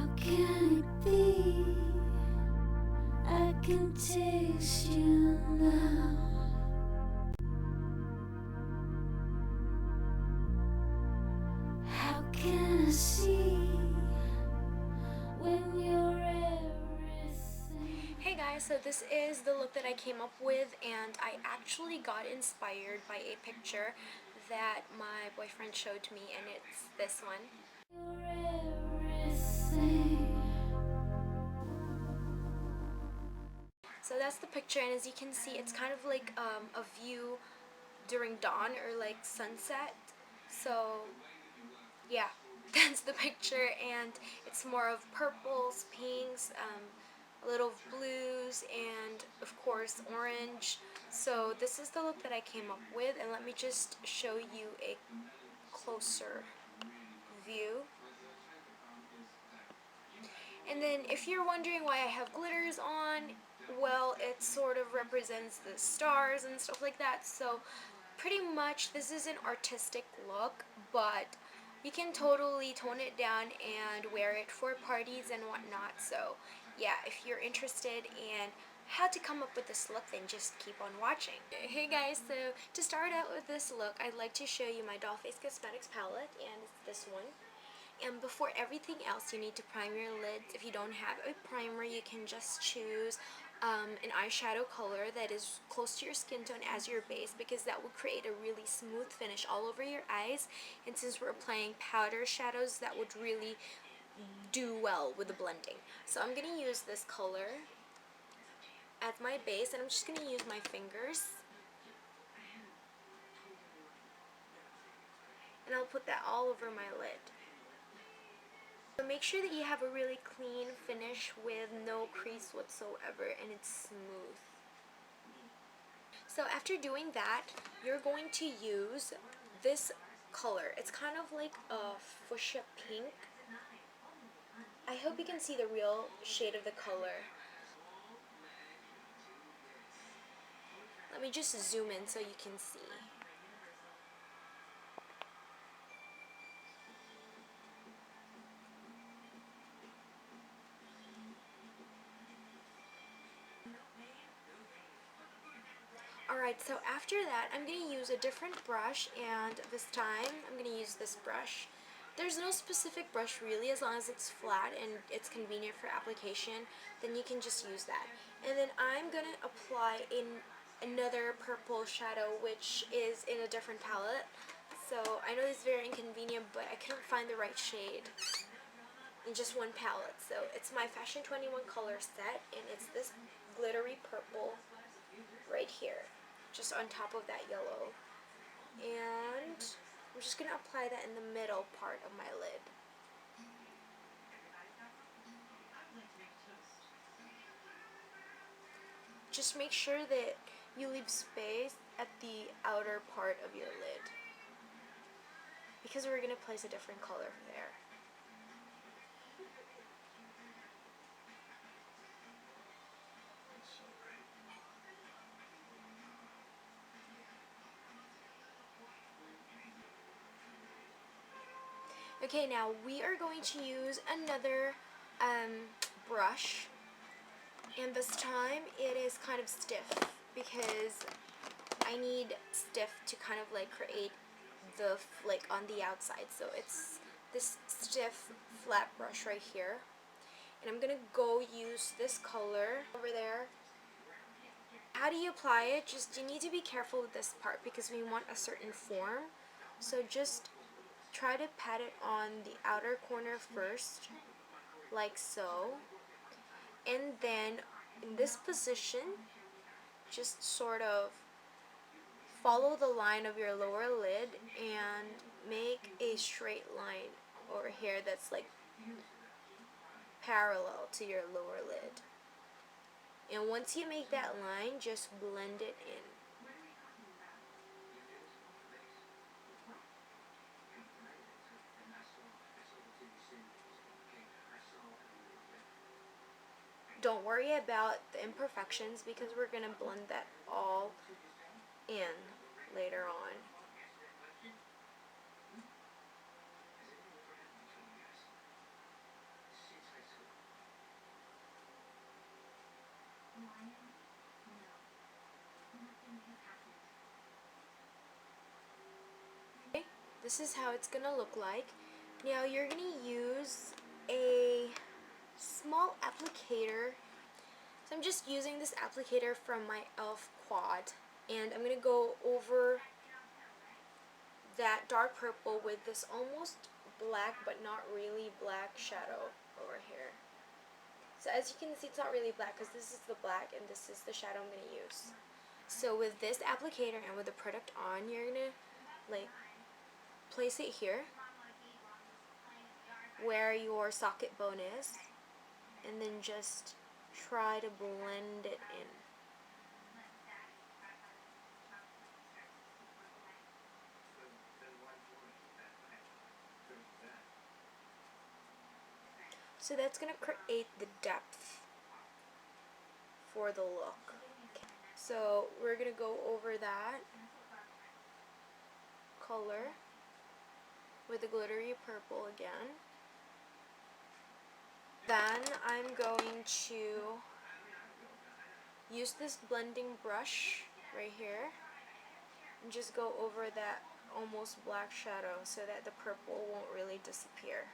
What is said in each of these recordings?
How can it be? I can taste you now. How can I see when you're everything? Hey guys, so this is the look that I came up with, and I actually got inspired by a picture that my boyfriend showed me, and it's this one. You're everything. So that's the picture, and as you can see, it's kind of like a view during dawn or like sunset. So yeah, that's the picture, and it's more of purples, pinks, a little of blues, and of course orange. So this is the look that I came up with, and let me just show you a closer view. And then if you're wondering why I have glitters on, well, it sort of represents the stars and stuff like that. So pretty much this is an artistic look, but you can totally tone it down and wear it for parties and whatnot. So yeah, if you're interested in how to come up with this look, then just keep on watching. Hey guys, so to start out with this look, I'd like to show you my Dollface Cosmetics palette, and it's this one. And before everything else, you need to prime your lids. If you don't have a primer, you can just choose an eyeshadow color that is close to your skin tone as your base, because that will create a really smooth finish all over your eyes. And since we're applying powder shadows, that would really do well with the blending. So I'm going to use this color as my base, and I'm just going to use my fingers. And I'll put that all over my lid. So make sure that you have a really clean finish with no crease whatsoever, and it's smooth. So after doing that, you're going to use this color. It's kind of like a fuchsia pink. I hope you can see the real shade of the color. Let me just zoom in so you can see. Alright, so after that, I'm going to use a different brush, and this time I'm going to use this brush. There's no specific brush really, as long as it's flat and it's convenient for application, then you can just use that. And then I'm going to apply another purple shadow, which is in a different palette. So I know this is very inconvenient, but I couldn't find the right shade in just one palette. So it's my Fashion 21 color set, and it's this glittery purple right here, just on top of that yellow. And I'm just going to apply that in the middle part of my lid. Just make sure that you leave space at the outer part of your lid, because we're going to place a different color there. Okay, now we are going to use another brush, and this time it is kind of stiff, because I need stiff to kind of like create the flick on the outside. So it's this stiff flat brush right here, and I'm gonna go use this color over there. How do you apply it? Just, you need to be careful with this part because we want a certain form. So just try to pat it on the outer corner first, like so, and then in this position, just sort of follow the line of your lower lid and make a straight line over here that's like parallel to your lower lid. And once you make that line, just blend it in. Don't worry about the imperfections, because we're going to blend that all in later on. this is how it's gonna look like. Now you're gonna use a small applicator. So I'm just using this applicator from my e.l.f. quad, and I'm gonna go over that dark purple with this almost black but not really black shadow over here. So as you can see, it's not really black because this is the black and this is the shadow I'm going to use. So with this applicator and with the product on, you're going to like place it here where your socket bone is, and then just try to blend it in. So that's going to create the depth for the look. So we're going to go over that color with the glittery purple again. Then I'm going to use this blending brush right here and just go over that almost black shadow so that the purple won't really disappear.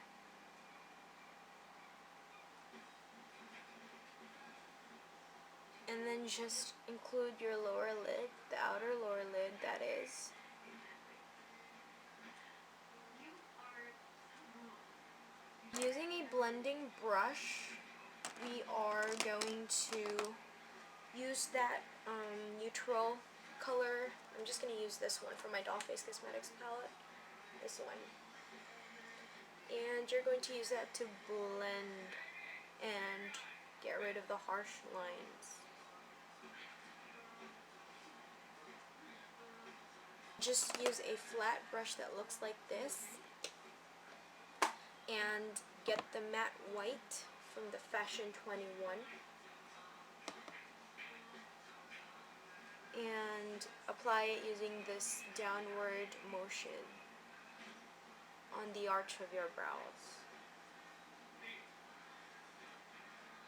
And then just include your lower lid, the outer lower lid that is. Using a blending brush, we are going to use that neutral color. I'm just going to use this one for my Dollface Cosmetics palette. This one. And you're going to use that to blend and get rid of the harsh lines. Just use a flat brush that looks like this and get the matte white from the Fashion 21 and apply it using this downward motion on the arch of your brows.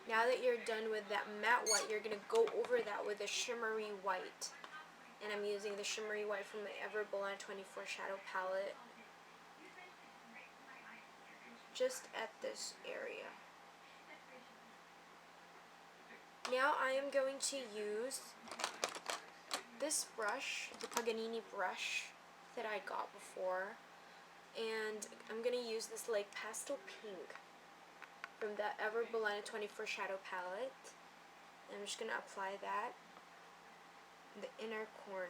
Now that you're done with that matte white, you're going to go over that with a shimmery white. And I'm using the shimmery white from the Everballon 24 Shadow Palette. Just at this area. Now I am going to use this brush, the Paganini brush that I got before. And I'm going to use this like pastel pink from the Everballon 24 Shadow Palette. And I'm just going to apply that in the inner corner.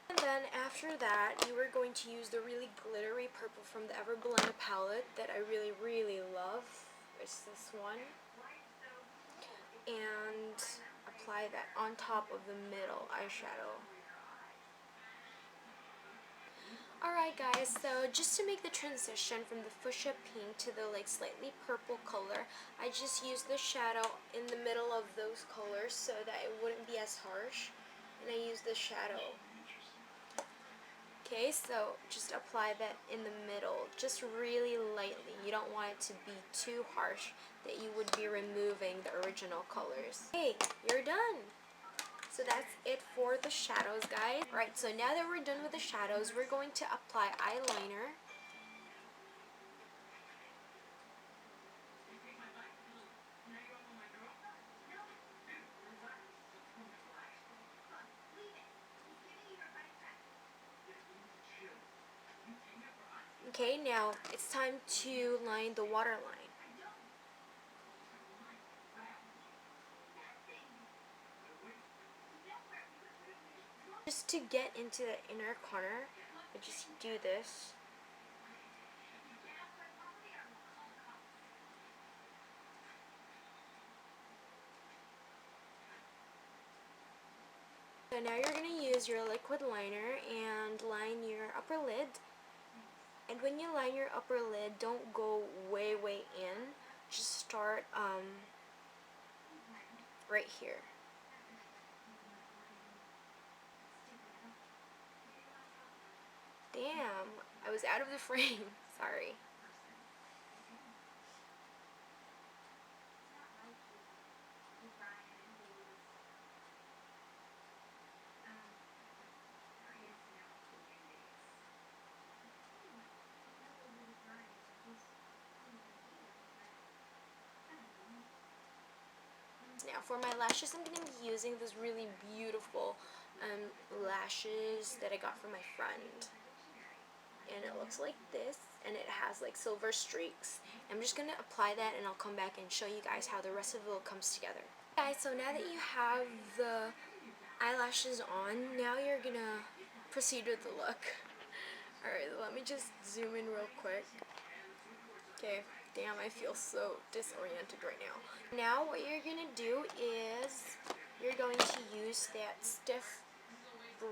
And then after that, you are going to use the really glittery purple from the Everballon palette that I really love. It's this one. And apply that on top of the middle eyeshadow. Alright guys, so just to make the transition from the fuchsia pink to the like slightly purple color, I just used the shadow in the middle of those colors so that it wouldn't be as harsh. And I used the shadow. Okay, so just apply that in the middle, just really lightly. You don't want it to be too harsh that you would be removing the original colors. Hey, you're done! So that's it for the shadows, guys. Alright, so now that we're done with the shadows, we're going to apply eyeliner. Okay, now it's time to line the waterline. Just to get into the inner corner, I just do this. So now you're going to use your liquid liner and line your upper lid. And when you line your upper lid, don't go way in. Just start right here. was out of the frame. Sorry. Now for my lashes, I'm going to be using this really beautiful lashes that I got from my friend. And it looks like this, and it has like silver streaks. I'm just going to apply that, and I'll come back and show you guys how the rest of the look comes together. Guys, so now that you have the eyelashes on, now you're going to proceed with the look. Alright, let me just zoom in real quick. Okay, damn, I feel so disoriented right now. Now what you're going to do is you're going to use that stiff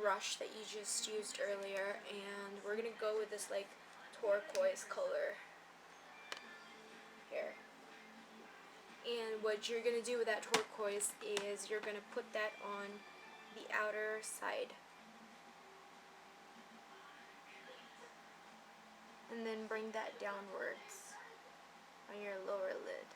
brush that you just used earlier, and we're going to go with this like turquoise color here. And what you're going to do with that turquoise is you're going to put that on the outer side. And then bring that downwards on your lower lid.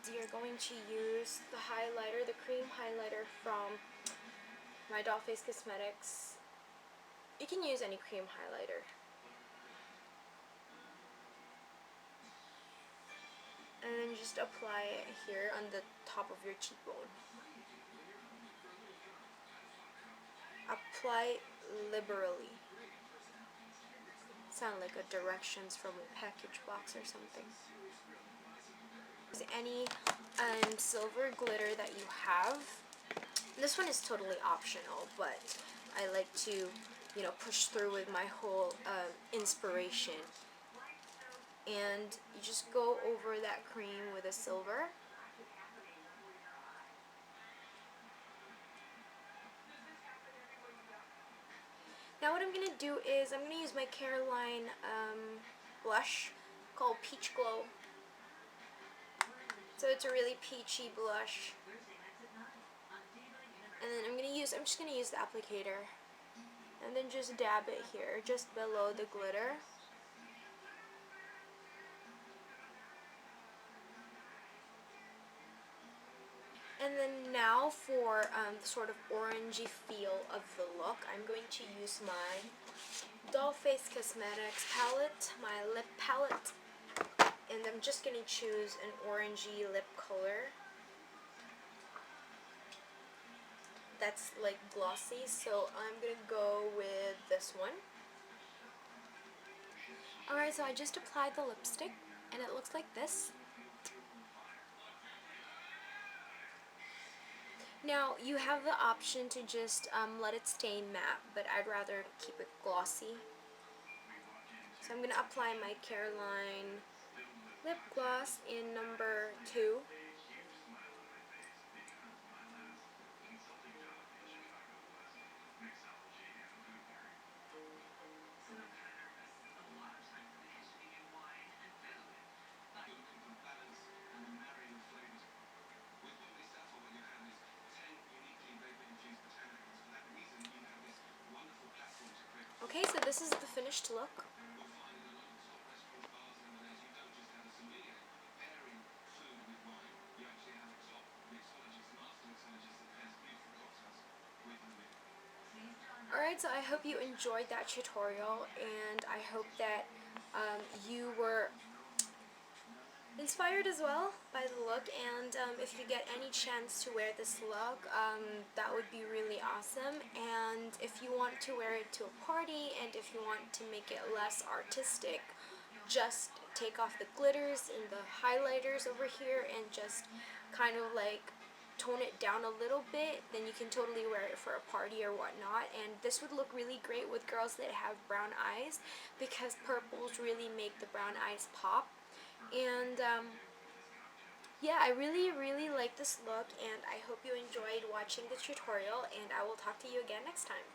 You're going to use the highlighter, the cream highlighter from my Dollface Cosmetics. You can use any cream highlighter. And then just apply it here on the top of your cheekbone. Apply liberally. Sound like a directions from a package box or something. Any silver glitter that you have. This one is totally optional, but I like to, you know, push through with my whole inspiration. And you just go over that cream with a silver. Now what I'm going to do is I'm going to use my Caroline blush called Peach Glow. So it's a really peachy blush. And then I'm just going to use the applicator. And then just dab it here, just below the glitter. And then now for the sort of orangey feel of the look, I'm going to use my Dollface Cosmetics palette, my lip palette. And I'm just going to choose an orangey lip color that's like glossy, so I'm going to go with this one. Alright, so I just applied the lipstick, and it looks like this. Now, you have the option to just let it stay matte, but I'd rather keep it glossy. So I'm going to apply my Caroline lip gloss in number 2. Okay, so this is the finished look. Alright, so I hope you enjoyed that tutorial, and I hope that you were inspired as well by the look, and if you get any chance to wear this look, that would be really awesome. And if you want to wear it to a party, and if you want to make it less artistic, just take off the glitters and the highlighters over here and just kind of like tone it down a little bit, then you can totally wear it for a party or whatnot. And this would look really great with girls that have brown eyes, because purples really make the brown eyes pop. And yeah, I really like this look, and I hope you enjoyed watching the tutorial, and I will talk to you again next time.